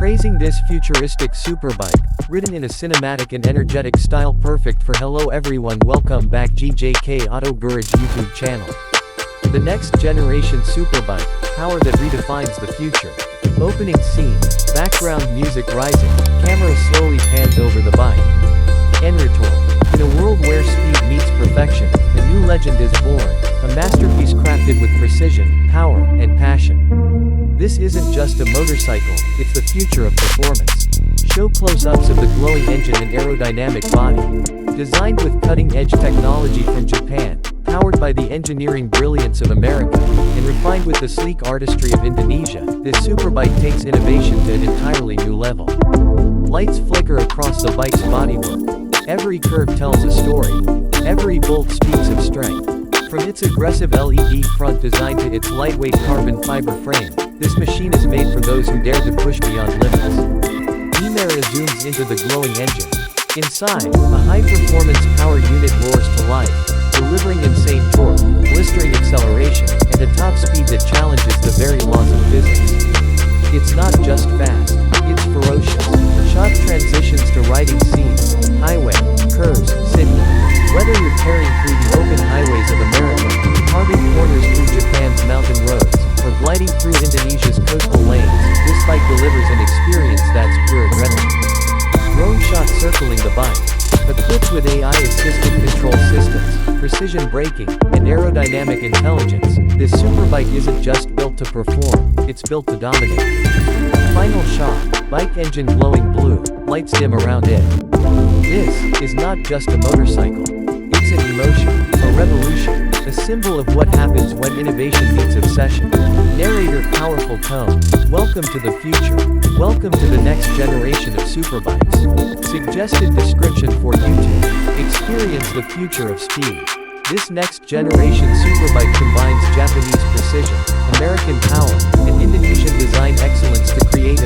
Praising this futuristic superbike, ridden in a cinematic and energetic style perfect for hello everyone, welcome back GJK Auto Garage YouTube channel. The next generation superbike, power that redefines the future. Opening scene, background music rising, camera slowly pans over the bike. Enritor. In a world where speed meets perfection, a new legend is born, a masterpiece crafted with precision, power, and passion. This isn't just a motorcycle, it's the future of performance. Show close-ups of the glowing engine and aerodynamic body. Designed with cutting-edge technology from Japan, powered by the engineering brilliance of America, and refined with the sleek artistry of Indonesia, this superbike takes innovation to an entirely new level. Lights flicker across the bike's bodywork. Every curve tells a story. Every bolt speaks of strength. From its aggressive LED front design to its lightweight carbon fiber frame, this machine is made for those who dare to push beyond limits. Camera zooms into the glowing engine. Inside, a high-performance power unit roars to life, delivering insane torque, blistering acceleration, and a top speed that challenges the very laws of physics. It's not just fast, it's ferocious. Sharp transitions to riding scenes, highway, curves, city. Whether you're tearing through the open highways of America, carving corners through Japan's mountain roads, or gliding through Indonesia's coastal lanes, this bike delivers an experience that's pure adrenaline. Drone shots circling the bike. Equipped with AI-assisted control systems, precision braking, and aerodynamic intelligence, this superbike isn't just built to perform, it's built to dominate. Final shot, bike engine glowing blue, lights dim around it. This is not just a motorcycle. It's an emotion, a revolution, a symbol of what happens when innovation meets obsession. Narrator powerful tone. Welcome to the future. Welcome to the next generation of superbikes. Suggested description for YouTube. Experience the future of speed. This next generation superbike combines Japanese precision, American power, and Indonesian design excellence to create